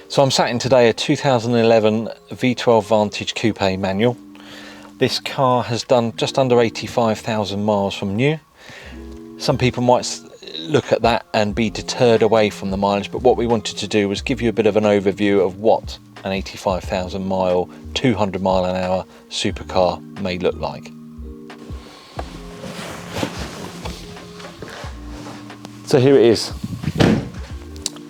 So I'm sat in today a 2011 V12 Vantage Coupe manual. This car has done just under 85,000 miles from new. Some people might look at that and be deterred away from the mileage, but what we wanted to do was give you a bit of an overview of what an 85,000 mile, 200 mile an hour supercar may look like. So here it is,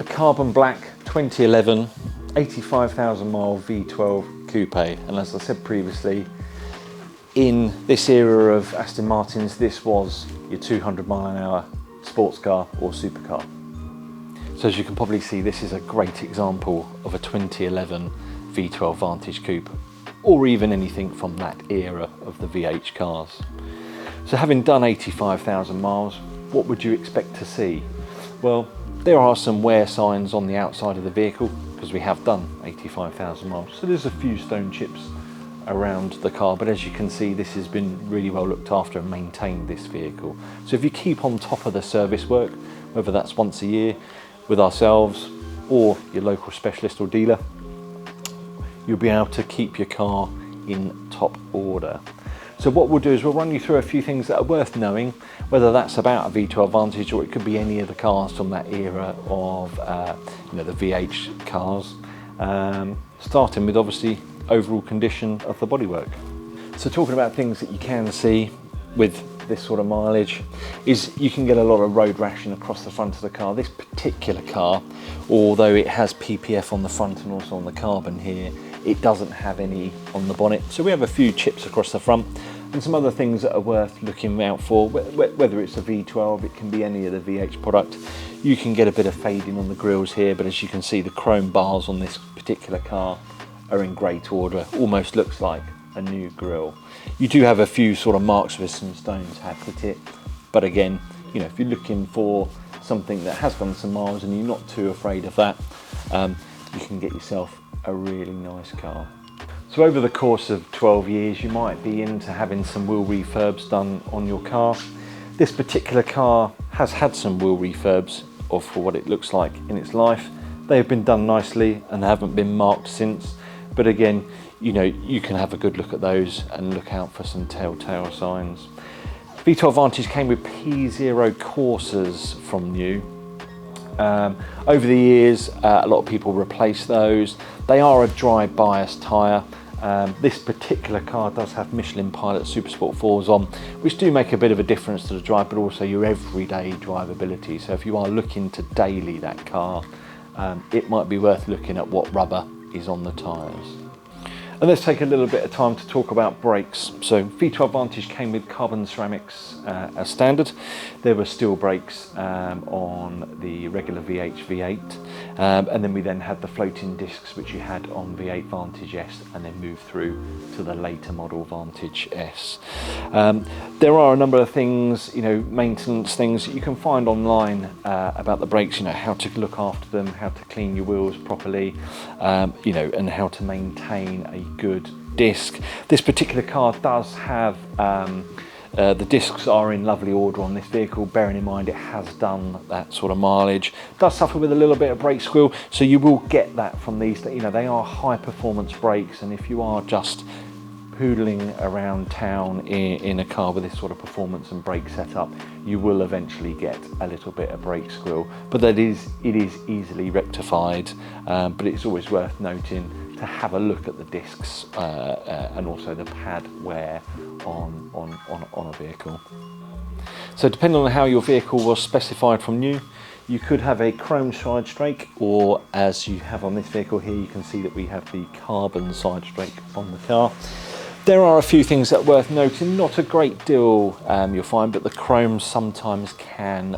a carbon black 2011 85,000 mile V12 Coupe, and as I said previously, in this era of Aston Martins, this was your 200 mile an hour sports car or supercar. So as you can probably see, this is a great example of a 2011 V12 Vantage Coupe, or even anything from that era of the VH cars. So having done 85,000 miles, what would you expect to see? Well, there are some wear signs on the outside of the vehicle because we have done 85,000 miles. So there's a few stone chips around the car, but as you can see, this has been really well looked after and maintained, this vehicle. So if you keep on top of the service work, whether that's once a year with ourselves or your local specialist or dealer, you'll be able to keep your car in top order. So what we'll do is we'll run you through a few things that are worth knowing, whether that's about a V12 Vantage or it could be any of the cars from that era of the VH cars, starting with obviously overall condition of the bodywork. So talking about things that you can see with this sort of mileage is you can get a lot of road ration across the front of the car. This particular car, although it has PPF on the front and also on the carbon here, it doesn't have any on the bonnet. So we have a few chips across the front and some other things that are worth looking out for, whether it's a V12, it can be any of the VH product. You can get a bit of fading on the grills here, but as you can see, the chrome bars on this particular car are in great order, almost looks like a new grille. You do have a few sort of marks where some stones have hit it, but again, if you're looking for something that has done some miles and you're not too afraid of that, you can get yourself a really nice car. So over the course of 12 years, you might be into having some wheel refurbs done on your car. This particular car has had some wheel refurbs for what it looks like in its life. They have been done nicely and haven't been marked since. But again, you can have a good look at those and look out for some telltale signs. V12 Vantage came with P0 Corsas from new. Over the years, a lot of people replace those. They are a dry bias tyre. This particular car does have Michelin Pilot Supersport 4s on, which do make a bit of a difference to the drive, but also your everyday drivability. So if you are looking to daily that car, it might be worth looking at what rubber is on the tyres. And let's take a little bit of time to talk about brakes. So V12 Vantage came with carbon ceramics as standard. There were steel brakes on the regular VH V8, and then we then had the floating discs which you had on V8 Vantage S, and then moved through to the later model Vantage S. There are a number of things, maintenance things that you can find online about the brakes, how to look after them, how to clean your wheels properly, and how to maintain a good disc. This particular car does have the discs are in lovely order on this vehicle, bearing in mind it has done that sort of mileage. It does suffer with a little bit of brake squeal, so you will get that from these. They are high performance brakes, and if you are just poodling around town in a car with this sort of performance and brake setup, you will eventually get a little bit of brake squeal, but it is easily rectified. But it's always worth noting to have a look at the discs and also the pad wear on a vehicle. So depending on how your vehicle was specified from new, you could have a chrome side strake, or as you have on this vehicle here, you can see that we have the carbon side strake on the car. There are a few things that are worth noting, not a great deal you'll find, but the chrome sometimes can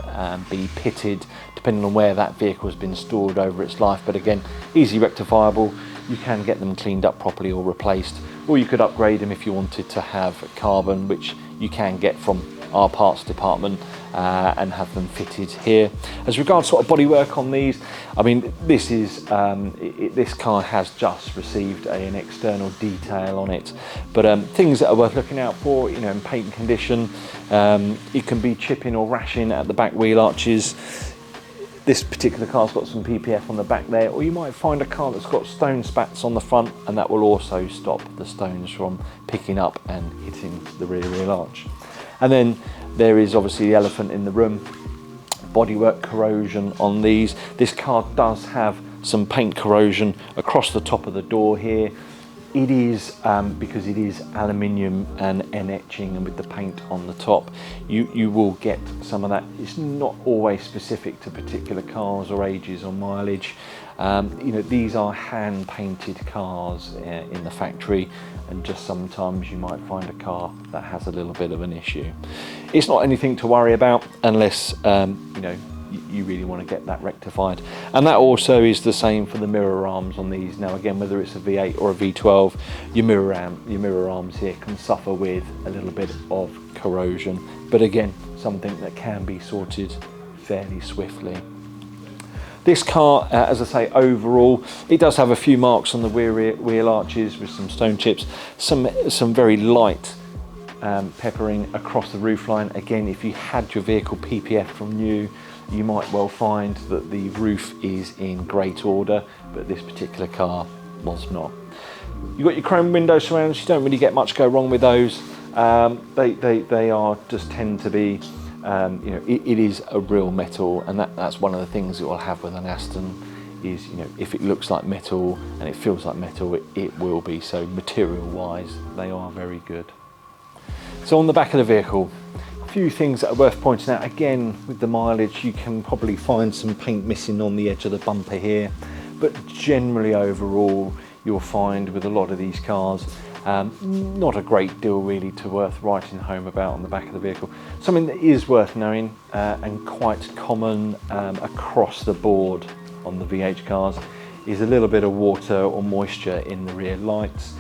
be pitted depending on where that vehicle has been stored over its life, but again, easy rectifiable. You can get them cleaned up properly or replaced, or you could upgrade them if you wanted to have carbon, which you can get from our parts department and have them fitted here. As regards sort of bodywork on these, I mean, this is this car has just received an external detail on it, but things that are worth looking out for, in paint condition, it can be chipping or rashing at the back wheel arches. this particular car's got some PPF on the back there, or you might find a car that's got stone spats on the front, and that will also stop the stones from picking up and hitting the rear arch. And then there is obviously the elephant in the room, bodywork corrosion on these. This car does have some paint corrosion across the top of the door here. It is, because it is aluminium and etching, and with the paint on the top, you will get some of that. It's not always specific to particular cars or ages or mileage. You know, these are hand painted cars in the factory, and just sometimes you might find a car that has a little bit of an issue. It's not anything to worry about unless you know, you really want to get that rectified. And that also is the same for the mirror arms on these. Now again, whether it's a V8 or a V12, your mirror arms here can suffer with a little bit of corrosion, but again, something that can be sorted fairly swiftly. This car, as I say, overall, it does have a few marks on the wheel arches with some stone chips, some very light peppering across the roofline. Again, if you had your vehicle PPF from new, you might well find that the roof is in great order, but this particular car was not. You've got your chrome window surrounds. You don't really get much go wrong with those. They are just tend to be, you know, it is a real metal, and that's one of the things it will have with an Aston is, you know, if it looks like metal and it feels like metal, it will be. So material wise, they are very good. So on the back of the vehicle, a few things that are worth pointing out. Again, with the mileage, you can probably find some paint missing on the edge of the bumper here, but generally overall, you'll find with a lot of these cars, not a great deal really to worth writing home about on the back of the vehicle. Something that is worth knowing and quite common across the board on the VH cars is a little bit of water or moisture in the rear lights.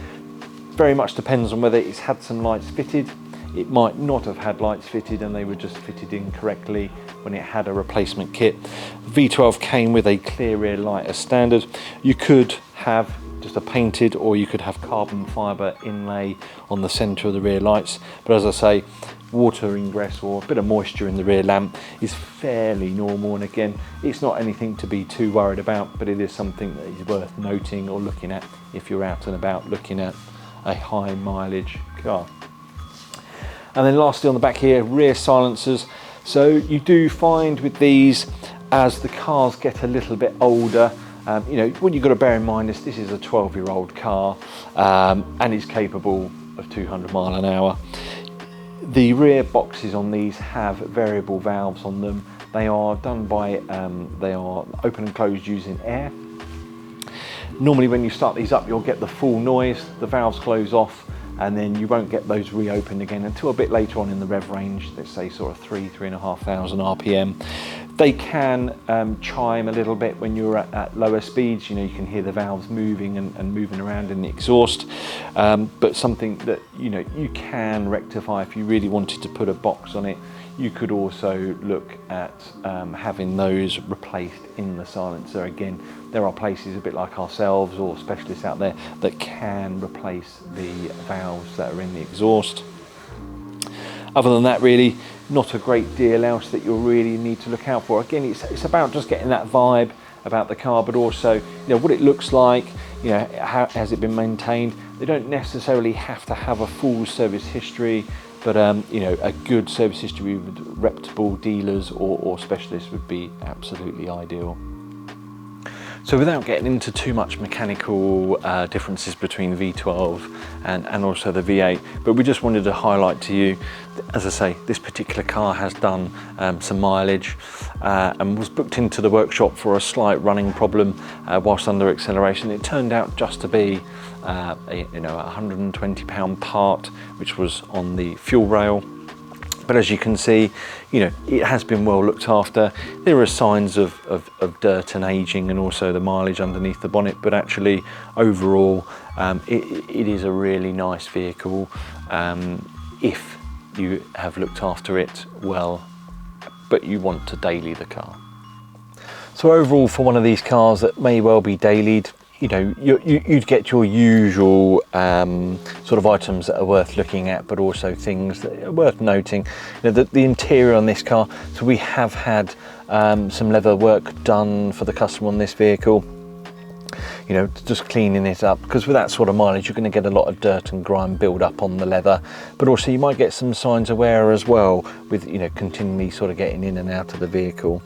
Very much depends on whether it's had some lights fitted. It might not have had lights fitted and they were just fitted incorrectly when it had a replacement kit. V12 came with a clear rear light as standard. You could have just a painted, or you could have carbon fibre inlay on the centre of the rear lights. But as I say, water ingress or a bit of moisture in the rear lamp is fairly normal. And again, it's not anything to be too worried about, but it is something that is worth noting or looking at if you're out and about looking at a high mileage car. And then lastly on the back here, rear silencers. So you do find with these, as the cars get a little bit older, you know, what you've got to bear in mind is this is a 12-year-old car and is capable of 200 mile an hour. The rear boxes on these have variable valves on them. They are done by, they are open and closed using air. Normally when you start these up, you'll get the full noise, the valves close off, and then you won't get those reopened again until a bit later on in the rev range, let's say sort of 3,500 RPM. They can chime a little bit when you're at lower speeds. You know, you can hear the valves moving and moving around in the exhaust, but something that, you know, you can rectify if you really wanted to put a box on it. You could also look at having those replaced in the silencer. Again, there are places a bit like ourselves or specialists out there that can replace the valves that are in the exhaust. Other than that, really, not a great deal else that you'll really need to look out for. Again, it's about just getting that vibe about the car, but also, you know, what it looks like, you know, how has it been maintained. They don't necessarily have to have a full service history, but you know, a good service history with reputable dealers or specialists would be absolutely ideal. So without getting into too much mechanical differences between V12 and also the V8, but we just wanted to highlight to you, as I say, this particular car has done some mileage and was booked into the workshop for a slight running problem whilst under acceleration. It turned out just to be a £120 part, which was on the fuel rail. But as you can see, you know, it has been well looked after. There are signs of dirt and aging and also the mileage underneath the bonnet, but actually overall it is a really nice vehicle if you have looked after it well, but you want to daily the car. So overall, for one of these cars that may well be dailied, you know, you'd get your usual sort of items that are worth looking at, but also things that are worth noting. You know, the interior on this car, so we have had some leather work done for the customer on this vehicle. You know, just cleaning it up, because with that sort of mileage you're going to get a lot of dirt and grime build up on the leather, but also you might get some signs of wear as well with, you know, continually sort of getting in and out of the vehicle.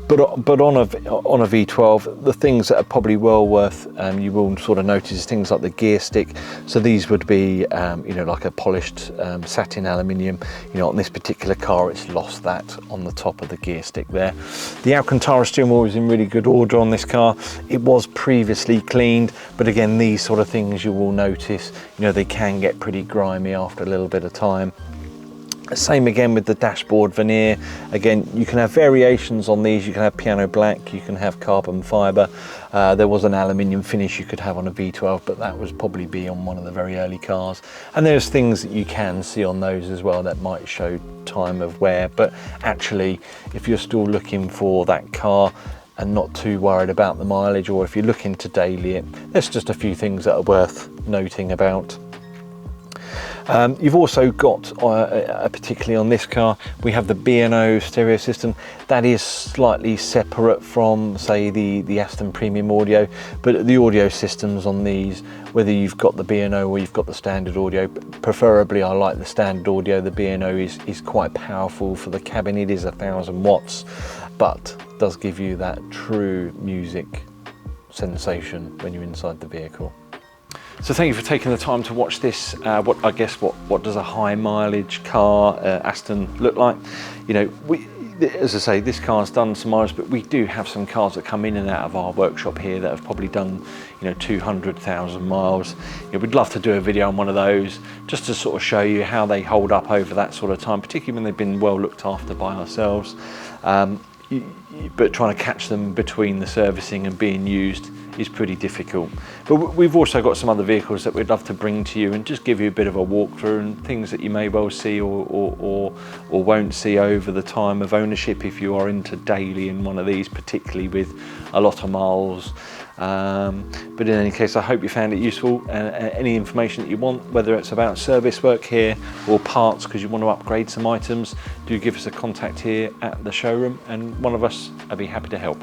But on a V12, the things that are probably well worth, you will sort of notice things like the gear stick. So these would be, you know, like a polished satin aluminium. You know, on this particular car, it's lost that on the top of the gear stick there. The Alcantara steering wheel is in really good order on this car. It was previously cleaned, but again, these sort of things you will notice, you know, they can get pretty grimy after a little bit of time. Same again with the dashboard veneer. Again, you can have variations on these. You can have piano black, you can have carbon fiber. There was an aluminium finish you could have on a V12, but that was probably be on one of the very early cars. And there's things that you can see on those as well that might show time of wear. But actually, if you're still looking for that car and not too worried about the mileage, or if you're looking to daily it, there's just a few things that are worth noting about. You've also got, particularly on this car, we have the B&O stereo system. That is slightly separate from, say, the Aston Premium Audio, but the audio systems on these, whether you've got the B&O or you've got the standard audio, preferably I like the standard audio. The B&O is quite powerful for the cabin. It is 1000 watts, but does give you that true music sensation when you're inside the vehicle. So thank you for taking the time to watch this. What does a high mileage car Aston look like? You know, as I say, this car's done some miles, but we do have some cars that come in and out of our workshop here that have probably done, you know, 200,000 miles. You know, we'd love to do a video on one of those just to sort of show you how they hold up over that sort of time, particularly when they've been well looked after by ourselves. But trying to catch them between the servicing and being used is pretty difficult. But we've also got some other vehicles that we'd love to bring to you and just give you a bit of a walkthrough, and things that you may well see or won't see over the time of ownership if you are into daily in one of these, particularly with a lot of miles. But in any case, I hope you found it useful. Any information that you want, whether it's about service work here or parts because you want to upgrade some items, do give us a contact here at the showroom, and one of us will be happy to help.